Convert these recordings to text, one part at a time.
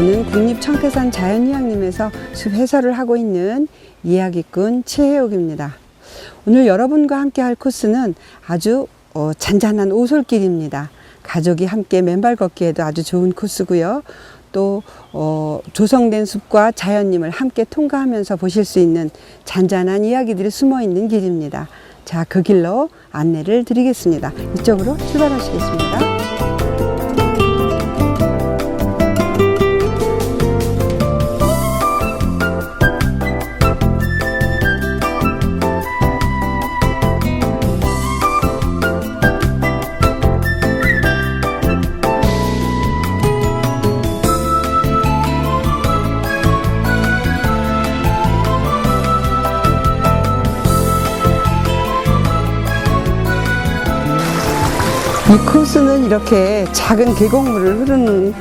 저는 국립청태산 자연휴양림에서 숲 해설을 하고 있는 이야기꾼 최혜옥입니다. 오늘 여러분과 함께 할 코스는 아주 잔잔한 오솔길입니다. 가족이 함께 맨발 걷기에도 아주 좋은 코스고요. 또 조성된 숲과 자연림을 함께 통과하면서 보실 수 있는 잔잔한 이야기들이 숨어 있는 길입니다. 자, 그 길로 안내를 드리겠습니다. 이쪽으로 출발하시겠습니다. 이 코스는 이렇게 작은 계곡물을 흐르는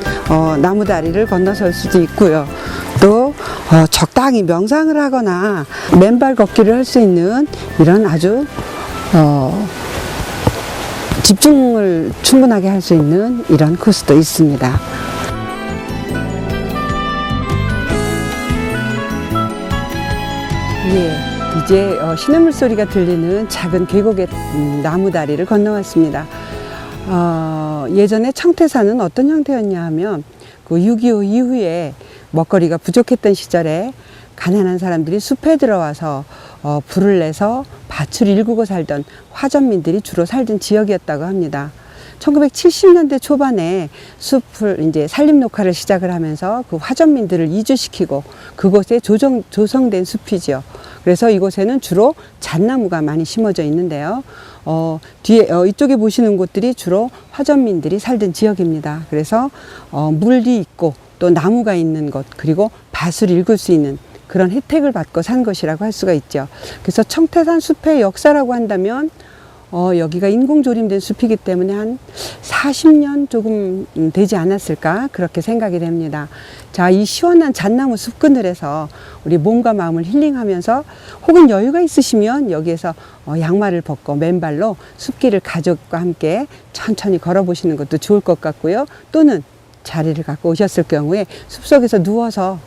나무다리를 건너설 수도 있고요. 또 적당히 명상을 하거나 맨발 걷기를 할 수 있는 이런 아주 집중을 충분하게 할 수 있는 이런 코스도 있습니다. 예, 이제 시냇물 소리가 들리는 작은 계곡의 나무다리를 건너왔습니다. 예전에 청태산은 어떤 형태였냐 하면 그 6.25 이후에 먹거리가 부족했던 시절에 가난한 사람들이 숲에 들어와서 불을 내서 밭을 일구고 살던 화전민들이 주로 살던 지역이었다고 합니다. 1970년대 초반에 숲을 이제 산림 녹화를 시작을 하면서 그 화전민들을 이주시키고 그곳에 조성된 숲이죠. 그래서 이곳에는 주로 잣나무가 많이 심어져 있는데요. 뒤에 이쪽에 보시는 곳들이 주로 화전민들이 살던 지역입니다. 그래서 물이 있고 또 나무가 있는 곳, 그리고 밭을 일굴 수 있는 그런 혜택을 받고 산 것이라고 할 수가 있죠. 그래서 청태산 숲의 역사라고 한다면 여기가 인공조림된 숲이기 때문에 한 40년 조금 되지 않았을까 그렇게 생각이 됩니다. 자, 이 시원한 잣나무 숲그늘에서 우리 몸과 마음을 힐링하면서 혹은 여유가 있으시면 여기에서 양말을 벗고 맨발로 숲길을 가족과 함께 천천히 걸어보시는 것도 좋을 것 같고요. 또는 자리를 갖고 오셨을 경우에 숲속에서 누워서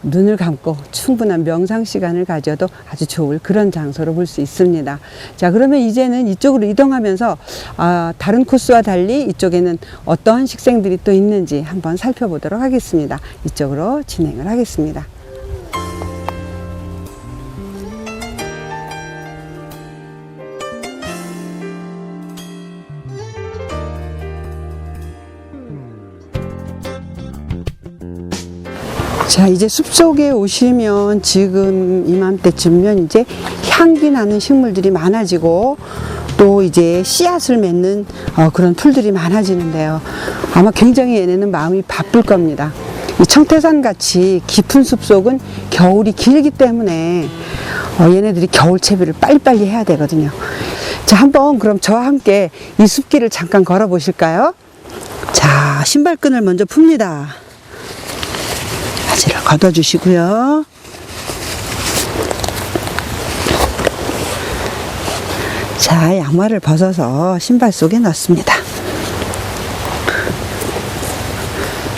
눈을 감고 충분한 명상 시간을 가져도 아주 좋을 그런 장소로 볼 수 있습니다. 자, 그러면 이제는 이쪽으로 이동하면서 다른 코스와 달리 이쪽에는 어떠한 식생들이 또 있는지 한번 살펴보도록 하겠습니다. 이쪽으로 진행을 하겠습니다. 자, 이제 숲속에 오시면 지금 이맘때쯤이면 이제 향기 나는 식물들이 많아지고 또 이제 씨앗을 맺는 그런 풀들이 많아지는데요. 아마 굉장히 얘네는 마음이 바쁠 겁니다. 이 청태산 같이 깊은 숲속은 겨울이 길기 때문에 얘네들이 겨울 채비를 빨리빨리 해야 되거든요. 자, 한번 그럼 저와 함께 이 숲길을 잠깐 걸어 보실까요? 자, 신발끈을 먼저 풉니다. 바지를 걷어주시고요. 자, 양말을 벗어서 신발 속에 넣습니다.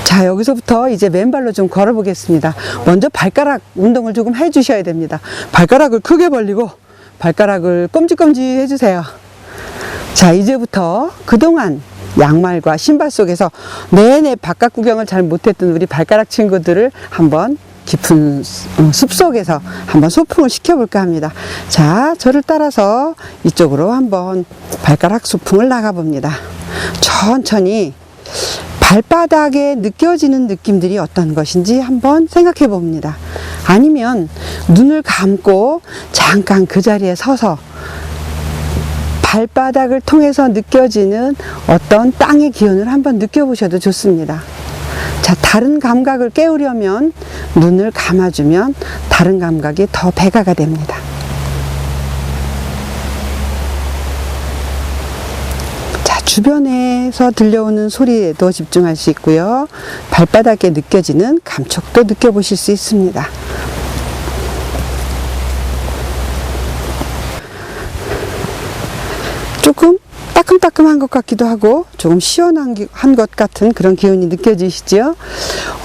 자, 여기서부터 이제 맨발로 좀 걸어 보겠습니다. 먼저 발가락 운동을 조금 해 주셔야 됩니다. 발가락을 크게 벌리고 발가락을 꼼지꼼지 해주세요. 자, 이제부터 그동안 양말과 신발 속에서 내내 바깥 구경을 잘 못했던 우리 발가락 친구들을 한번 깊은 숲속에서 한번 소풍을 시켜볼까 합니다. 자, 저를 따라서 이쪽으로 한번 발가락 소풍을 나가봅니다. 천천히 발바닥에 느껴지는 느낌들이 어떤 것인지 한번 생각해 봅니다. 아니면 눈을 감고 잠깐 그 자리에 서서 발바닥을 통해서 느껴지는 어떤 땅의 기운을 한번 느껴보셔도 좋습니다. 자, 다른 감각을 깨우려면 눈을 감아주면 다른 감각이 더 배가가 됩니다. 자, 주변에서 들려오는 소리에도 집중할 수 있고요. 발바닥에 느껴지는 감촉도 느껴보실 수 있습니다. 조금 따끔따끔한 것 같기도 하고 조금 시원한 것 같은 그런 기운이 느껴지시죠?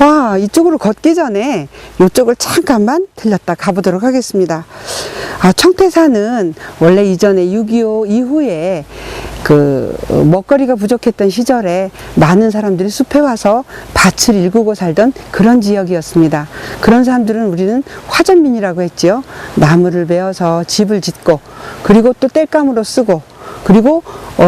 와, 이쪽으로 걷기 전에 이쪽을 잠깐만 들렸다 가보도록 하겠습니다. 청태산은 원래 이전에 6.25 이후에 그 먹거리가 부족했던 시절에 많은 사람들이 숲에 와서 밭을 일구고 살던 그런 지역이었습니다. 그런 사람들은 우리는 화전민이라고 했지요. 나무를 베어서 집을 짓고, 그리고 또 땔감으로 쓰고, 그리고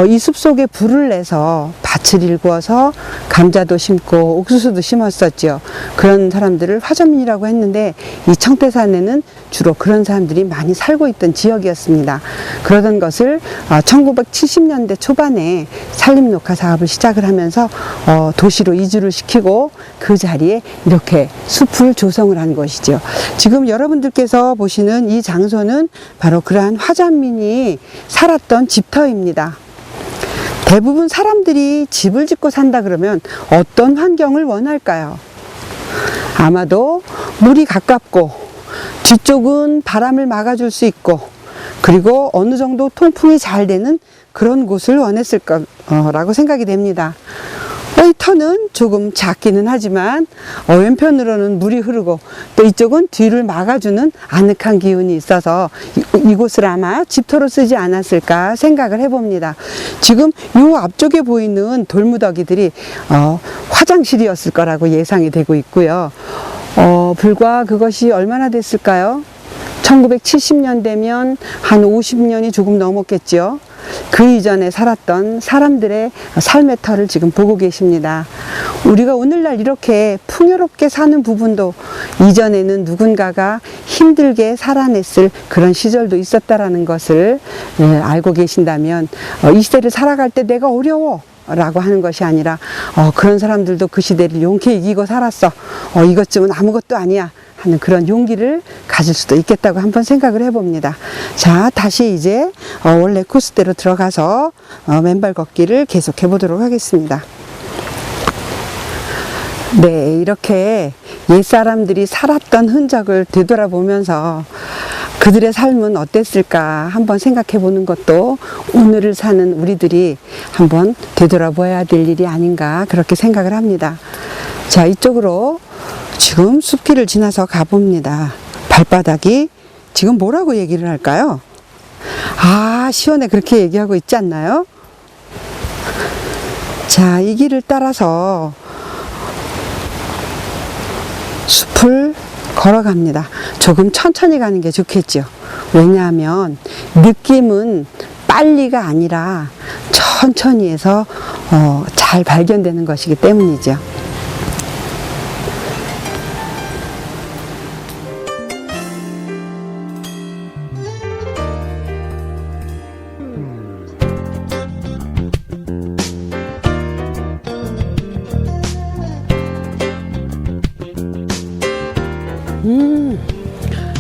이 숲속에 불을 내서 밭을 일구어서 감자도 심고 옥수수도 심었었죠. 그런 사람들을 화전민이라고 했는데, 이 청태산에는 주로 그런 사람들이 많이 살고 있던 지역이었습니다. 그러던 것을 1970년대 초반에 산림녹화 사업을 시작을 하면서 도시로 이주를 시키고 그 자리에 이렇게 숲을 조성을 한 것이죠. 지금 여러분들께서 보시는 이 장소는 바로 그러한 화전민이 살았던 집터입니다. 대부분 사람들이 집을 짓고 산다 그러면 어떤 환경을 원할까요? 아마도 물이 가깝고 뒤쪽은 바람을 막아줄 수 있고, 그리고 어느 정도 통풍이 잘 되는 그런 곳을 원했을 거라고 생각이 됩니다. 이 터는 조금 작기는 하지만 왼편으로는 물이 흐르고, 또 이쪽은 뒤를 막아주는 아늑한 기운이 있어서 이곳을 아마 집터로 쓰지 않았을까 생각을 해봅니다. 지금 이 앞쪽에 보이는 돌무더기들이 화장실이었을 거라고 예상이 되고 있고요. 불과 그것이 얼마나 됐을까요? 1970년대면 한 50년이 조금 넘었겠죠. 그 이전에 살았던 사람들의 삶의 터를 지금 보고 계십니다. 우리가 오늘날 이렇게 풍요롭게 사는 부분도 이전에는 누군가가 힘들게 살아냈을 그런 시절도 있었다라는 것을 알고 계신다면, 이 시대를 살아갈 때 내가 어려워 라고 하는 것이 아니라 그런 사람들도 그 시대를 용케 이기고 살았어, 이것쯤은 아무것도 아니야 하는 그런 용기를 가질 수도 있겠다고 한번 생각을 해봅니다. 자, 다시 이제 원래 코스대로 들어가서 맨발 걷기를 계속해 보도록 하겠습니다. 네, 이렇게 옛사람들이 살았던 흔적을 되돌아보면서 그들의 삶은 어땠을까 한번 생각해 보는 것도 오늘을 사는 우리들이 한번 되돌아봐야 될 일이 아닌가, 그렇게 생각을 합니다. 자, 이쪽으로 지금 숲길을 지나서 가봅니다. 발바닥이 지금 뭐라고 얘기를 할까요? 시원해, 그렇게 얘기하고 있지 않나요? 자, 이 길을 따라서 숲을 걸어갑니다. 조금 천천히 가는 게 좋겠죠. 왜냐하면 느낌은 빨리가 아니라 천천히 해서 잘 발견되는 것이기 때문이죠.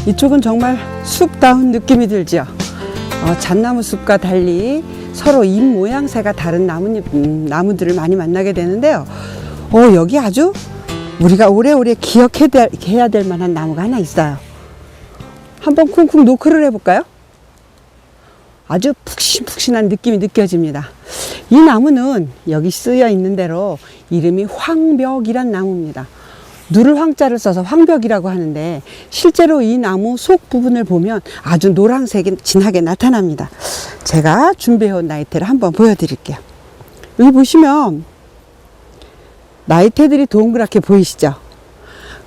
이쪽은 정말 숲다운 느낌이 들죠. 잣나무 숲과 달리 서로 잎 모양새가 다른 나무들을 많이 만나게 되는데요. 여기 아주 우리가 오래오래 기억해야 될 만한 나무가 하나 있어요. 한번 쿵쿵 노크를 해볼까요? 아주 푹신푹신한 느낌이 느껴집니다. 이 나무는 여기 쓰여 있는 대로 이름이 황벽이란 나무입니다. 누를 황자를 써서 황벽이라고 하는데, 실제로 이 나무 속 부분을 보면 아주 노란색이 진하게 나타납니다. 제가 준비해온 나이테를 한번 보여드릴게요. 여기 보시면 나이테들이 동그랗게 보이시죠?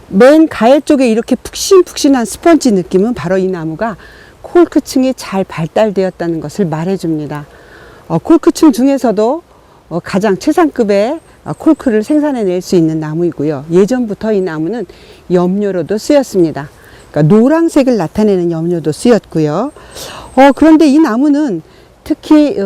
맨 가해 쪽에 이렇게 푹신푹신한 스펀지 느낌은 바로 이 나무가 콜크층이 잘 발달되었다는 것을 말해줍니다. 콜크층 중에서도 가장 최상급의 콜크를 생산해낼 수 있는 나무이고요. 예전부터 이 나무는 염료로도 쓰였습니다. 그러니까 노란색을 나타내는 염료도 쓰였고요. 그런데 이 나무는 특히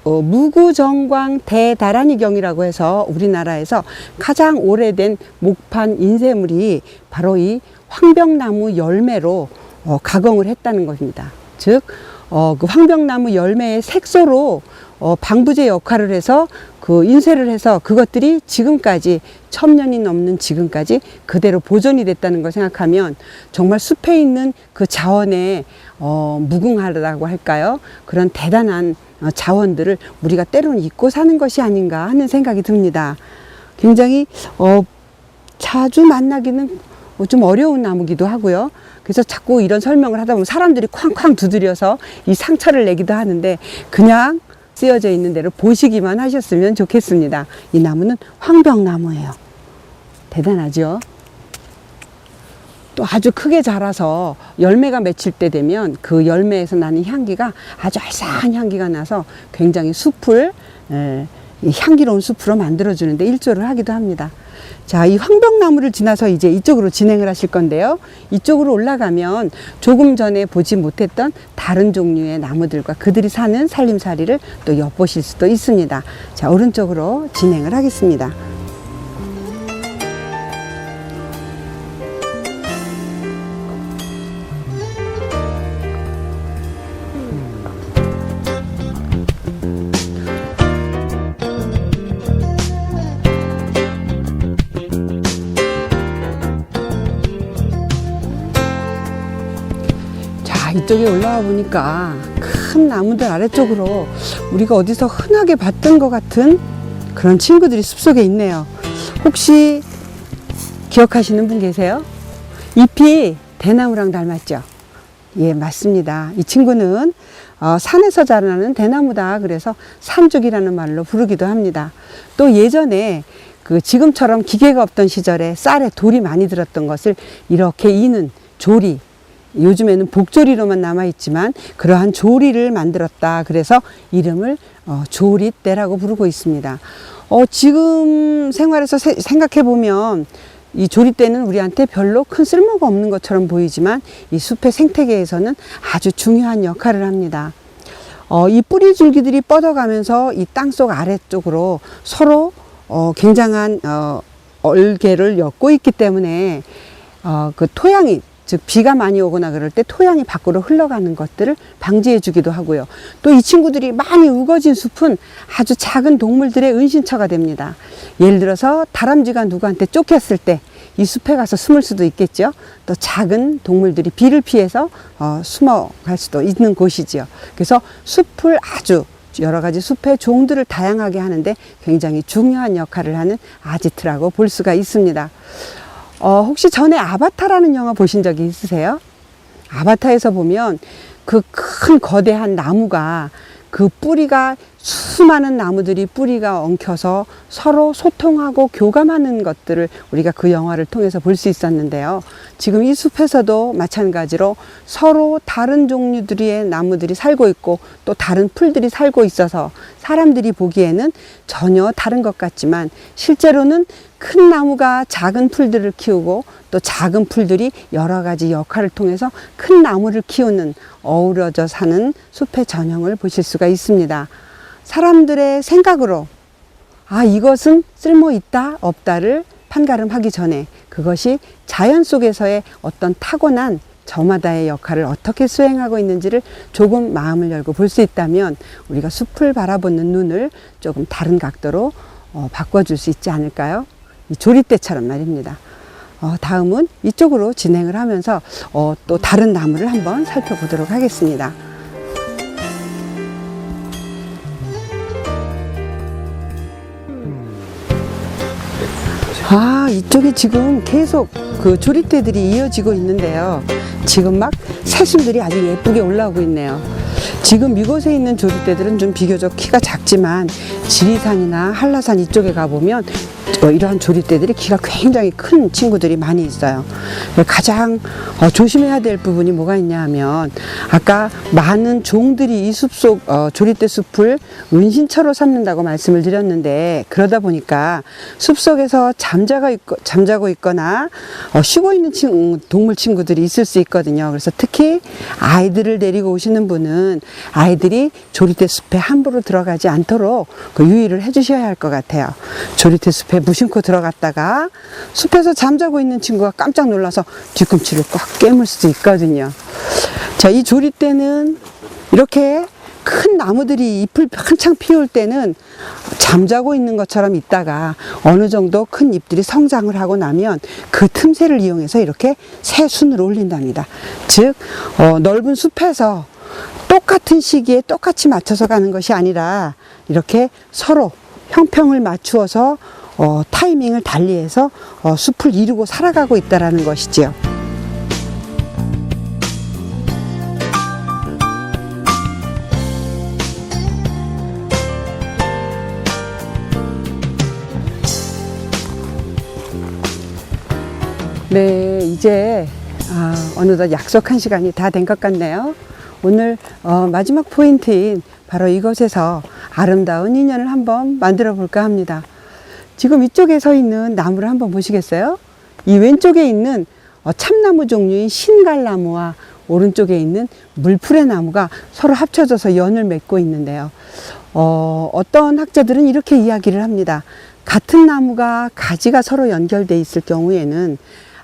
무구정광 대다라니경이라고 해서 우리나라에서 가장 오래된 목판 인쇄물이 바로 이 황벽나무 열매로 가공을 했다는 것입니다. 즉, 그 황벽나무 열매의 색소로 방부제 역할을 해서 그 그 인쇄를 해서 그것들이 지금까지 1000년이 넘는 지금까지 그대로 보존이 됐다는 걸 생각하면 정말 숲에 있는 그 자원에 무궁하다고 할까요? 그런 대단한 자원들을 우리가 때로는 잊고 사는 것이 아닌가 하는 생각이 듭니다. 굉장히 자주 만나기는 좀 어려운 나무기도 하고요. 그래서 자꾸 이런 설명을 하다 보면 사람들이 쾅쾅 두드려서 이 상처를 내기도 하는데 그냥 쓰여져 있는 대로 보시기만 하셨으면 좋겠습니다. 이 나무는 황병나무예요. 대단하죠? 또 아주 크게 자라서 열매가 맺힐 때 되면 그 열매에서 나는 향기가 아주 알싸한 향기가 나서 굉장히 숲을 향기로운 숲으로 만들어주는데 일조를 하기도 합니다. 자, 이 황병나무를 지나서 이제 이쪽으로 진행을 하실 건데요. 이쪽으로 올라가면 조금 전에 보지 못했던 다른 종류의 나무들과 그들이 사는 살림살이를 또 엿보실 수도 있습니다. 자, 오른쪽으로 진행을 하겠습니다. 이쪽에 올라와 보니까 큰 나무들 아래쪽으로 우리가 어디서 흔하게 봤던 것 같은 그런 친구들이 숲속에 있네요. 혹시 기억하시는 분 계세요? 잎이 대나무랑 닮았죠? 예, 맞습니다. 이 친구는 산에서 자라나는 대나무다. 그래서 산죽이라는 말로 부르기도 합니다. 또 예전에 지금처럼 기계가 없던 시절에 쌀에 돌이 많이 들었던 것을 이렇게 이는 조리, 요즘에는 복조리로만 남아있지만 그러한 조리를 만들었다. 그래서 이름을 조리대라고 부르고 있습니다. 지금 생활에서 생각해보면 이 조리대는 우리한테 별로 큰 쓸모가 없는 것처럼 보이지만 이 숲의 생태계에서는 아주 중요한 역할을 합니다. 이 뿌리 줄기들이 뻗어가면서 이 땅속 아래쪽으로 서로 굉장한 얼개를 엮고 있기 때문에 그 토양이, 즉 비가 많이 오거나 그럴 때 토양이 밖으로 흘러가는 것들을 방지해 주기도 하고요. 또 이 친구들이 많이 우거진 숲은 아주 작은 동물들의 은신처가 됩니다. 예를 들어서 다람쥐가 누구한테 쫓겼을 때 이 숲에 가서 숨을 수도 있겠죠. 또 작은 동물들이 비를 피해서 숨어갈 수도 있는 곳이지요. 그래서 숲을 아주 여러 가지 숲의 종들을 다양하게 하는데 굉장히 중요한 역할을 하는 아지트라고 볼 수가 있습니다. 혹시 전에 아바타라는 영화 보신 적이 있으세요? 아바타에서 보면 그 큰 거대한 나무가 그 뿌리가 수많은 나무들이 뿌리가 엉켜서 서로 소통하고 교감하는 것들을 우리가 그 영화를 통해서 볼 수 있었는데요. 지금 이 숲에서도 마찬가지로 서로 다른 종류들의 나무들이 살고 있고 또 다른 풀들이 살고 있어서 사람들이 보기에는 전혀 다른 것 같지만 실제로는 큰 나무가 작은 풀들을 키우고 또 작은 풀들이 여러 가지 역할을 통해서 큰 나무를 키우는 어우러져 사는 숲의 전형을 보실 수가 있습니다. 사람들의 생각으로 이것은 쓸모 있다 없다를 판가름하기 전에 그것이 자연 속에서의 어떤 타고난 저마다의 역할을 어떻게 수행하고 있는지를 조금 마음을 열고 볼 수 있다면 우리가 숲을 바라보는 눈을 조금 다른 각도로 바꿔줄 수 있지 않을까요? 이 조리대처럼 말입니다. 다음은 이쪽으로 진행을 하면서 또 다른 나무를 한번 살펴보도록 하겠습니다. 이쪽에 지금 계속 그 조리대들이 이어지고 있는데요. 지금 막 새순들이 아주 예쁘게 올라오고 있네요. 지금 이곳에 있는 조리대들은 좀 비교적 키가 작지만 지리산이나 한라산 이쪽에 가보면 이러한 조리대들이 키가 굉장히 큰 친구들이 많이 있어요. 가장 조심해야 될 부분이 뭐가 있냐 하면 아까 많은 종들이 이 숲속 조리대 숲을 은신처로 삼는다고 말씀을 드렸는데 그러다 보니까 숲속에서 잠자고 있거나 쉬고 있는 동물 친구들이 있을 수 있거든요. 그래서 특히 아이들을 데리고 오시는 분은 아이들이 조리대 숲에 함부로 들어가지 않도록 유의를 해 주셔야 할 것 같아요. 조리대 숲에 무심코 들어갔다가 숲에서 잠자고 있는 친구가 깜짝 놀라서 뒤꿈치를 꽉 깨물 수도 있거든요. 자, 이 조리대는 이렇게 큰 나무들이 잎을 한창 피울 때는 잠자고 있는 것처럼 있다가 어느 정도 큰 잎들이 성장을 하고 나면 그 틈새를 이용해서 이렇게 새 순으로 올린답니다. 즉 넓은 숲에서 똑같은 시기에 똑같이 맞춰서 가는 것이 아니라 이렇게 서로 형평을 맞추어서 타이밍을 달리해서 숲을 이루고 살아가고 있다는 것이지요. 네, 이제 어느덧 약속한 시간이 다 된 것 같네요. 오늘 마지막 포인트인 바로 이곳에서 아름다운 인연을 한번 만들어 볼까 합니다. 지금 이쪽에 서 있는 나무를 한번 보시겠어요? 이 왼쪽에 있는 참나무 종류인 신갈나무와 오른쪽에 있는 물풀의 나무가 서로 합쳐져서 연을 맺고 있는데요. 어떤 학자들은 이렇게 이야기를 합니다. 같은 나무가 가지가 서로 연결되어 있을 경우에는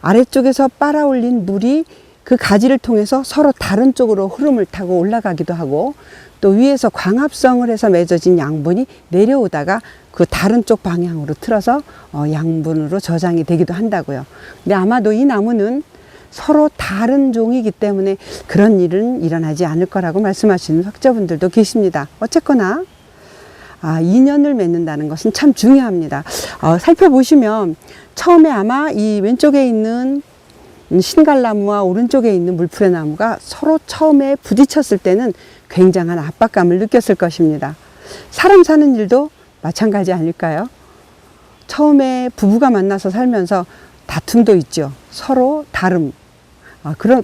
아래쪽에서 빨아올린 물이 그 가지를 통해서 서로 다른 쪽으로 흐름을 타고 올라가기도 하고, 또 위에서 광합성을 해서 맺어진 양분이 내려오다가 그 다른 쪽 방향으로 틀어서 양분으로 저장이 되기도 한다고요. 근데 아마도 이 나무는 서로 다른 종이기 때문에 그런 일은 일어나지 않을 거라고 말씀하시는 학자분들도 계십니다. 어쨌거나 인연을 맺는다는 것은 참 중요합니다. 살펴보시면 처음에 아마 이 왼쪽에 있는 신갈나무와 오른쪽에 있는 물풀의 나무가 서로 처음에 부딪혔을 때는 굉장한 압박감을 느꼈을 것입니다. 사람 사는 일도 마찬가지 아닐까요? 처음에 부부가 만나서 살면서 다툼도 있죠. 서로 다름.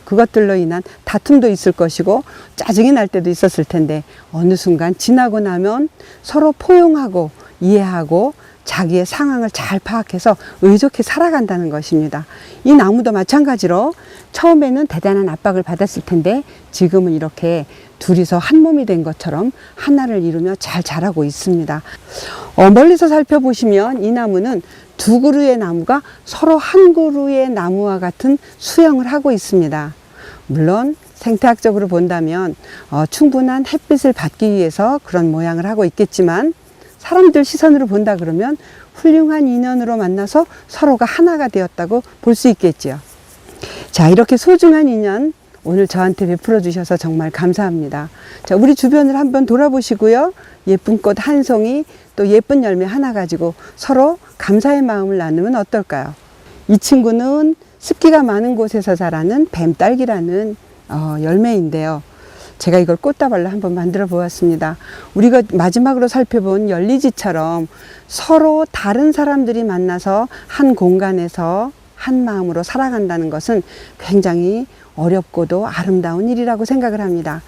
그것들로 인한 다툼도 있을 것이고 짜증이 날 때도 있었을 텐데 어느 순간 지나고 나면 서로 포용하고 이해하고 자기의 상황을 잘 파악해서 의젓히 살아간다는 것입니다. 이 나무도 마찬가지로 처음에는 대단한 압박을 받았을 텐데 지금은 이렇게 둘이서 한 몸이 된 것처럼 하나를 이루며 잘 자라고 있습니다. 멀리서 살펴보시면 이 나무는 두 그루의 나무가 서로 한 그루의 나무와 같은 수영을 하고 있습니다. 물론 생태학적으로 본다면 충분한 햇빛을 받기 위해서 그런 모양을 하고 있겠지만 사람들 시선으로 본다 그러면 훌륭한 인연으로 만나서 서로가 하나가 되었다고 볼 수 있겠지요. 자, 이렇게 소중한 인연 오늘 저한테 베풀어 주셔서 정말 감사합니다. 자, 우리 주변을 한번 돌아보시고요. 예쁜 꽃 한 송이 또 예쁜 열매 하나 가지고 서로 감사의 마음을 나누면 어떨까요? 이 친구는 습기가 많은 곳에서 자라는 뱀딸기라는 열매인데요. 제가 이걸 꽃다발로 한번 만들어 보았습니다. 우리가 마지막으로 살펴본 열리지처럼 서로 다른 사람들이 만나서 한 공간에서 한 마음으로 살아간다는 것은 굉장히 어렵고도 아름다운 일이라고 생각을 합니다.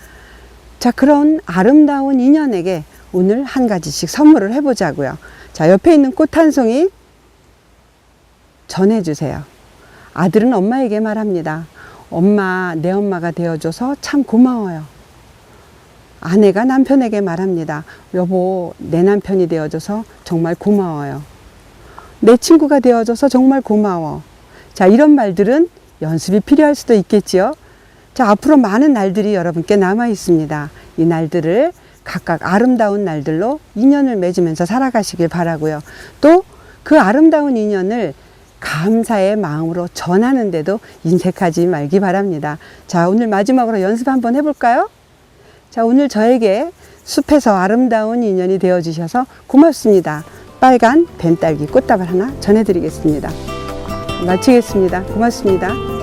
자, 그런 아름다운 인연에게 오늘 한 가지씩 선물을 해보자고요. 자, 옆에 있는 꽃 한 송이 전해주세요. 아들은 엄마에게 말합니다. 엄마, 내 엄마가 되어줘서 참 고마워요. 아내가 남편에게 말합니다. 여보, 내 남편이 되어줘서 정말 고마워요. 내 친구가 되어줘서 정말 고마워. 자, 이런 말들은 연습이 필요할 수도 있겠지요. 자, 앞으로 많은 날들이 여러분께 남아 있습니다. 이 날들을 각각 아름다운 날들로 인연을 맺으면서 살아가시길 바라고요. 또 그 아름다운 인연을 감사의 마음으로 전하는데도 인색하지 말기 바랍니다. 자, 오늘 마지막으로 연습 한번 해볼까요? 자, 오늘 저에게 숲에서 아름다운 인연이 되어주셔서 고맙습니다. 빨간 뱀딸기 꽃다발 하나 전해드리겠습니다. 마치겠습니다. 고맙습니다.